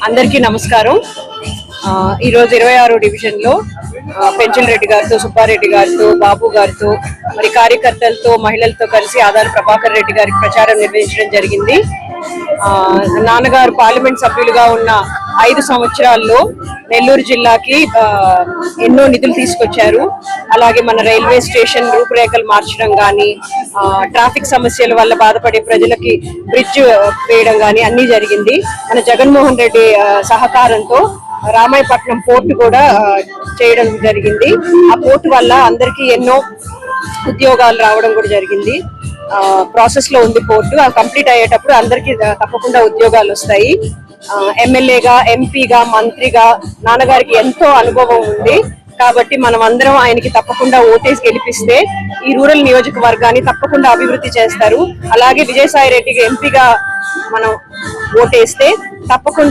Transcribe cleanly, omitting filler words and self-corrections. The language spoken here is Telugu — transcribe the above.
అందరికీ నమస్కారం. ఈరోజు 26వ డివిజన్లో పెంచల్ రెడ్డి గారితో, సుబ్బారెడ్డి గారితో, బాబు గారితో, మరి కార్యకర్తలతో, మహిళలతో కలిసి ఆదాల ప్రభాకర్ రెడ్డి గారికి ప్రచారం నిర్వహించడం జరిగింది. నాన్నగారు పార్లమెంట్ సభ్యులుగా ఉన్న 5 సంవత్సరాల్లో నెల్లూరు జిల్లాకి ఎన్నో నిధులు తీసుకొచ్చారు. అలాగే మన రైల్వే స్టేషన్ రూపురేఖలు మార్చడం కానీ, ట్రాఫిక్ సమస్యల వల్ల బాధపడే ప్రజలకి బ్రిడ్జ్ వేయడం కానీ అన్నీ జరిగింది. మన జగన్మోహన్ రెడ్డి సహకారంతో రామాయపట్నం పోర్టు కూడా చేయడం జరిగింది. ఆ పోర్టు వల్ల అందరికీ ఎన్నో ఉద్యోగాలు రావడం కూడా జరిగింది. ప్రాసెస్ లో ఉంది పోర్టు. కంప్లీట్ అయ్యేటప్పుడు అందరికీ తప్పకుండా ఉద్యోగాలు వస్తాయి. ఎమ్మెల్యేగా, ఎంపీగా, మంత్రిగా నాన్నగారికి ఎంతో అనుభవం ఉంది. కాబట్టి మనం అందరం ఆయనకి తప్పకుండా ఓటేసి గెలిపిస్తే ఈ రూరల్ నియోజకవర్గాన్ని తప్పకుండా అభివృద్ధి చేస్తారు. అలాగే విజయసాయి రెడ్డికి ఎంపీగా మనం ఓటేస్తే తప్పకుండా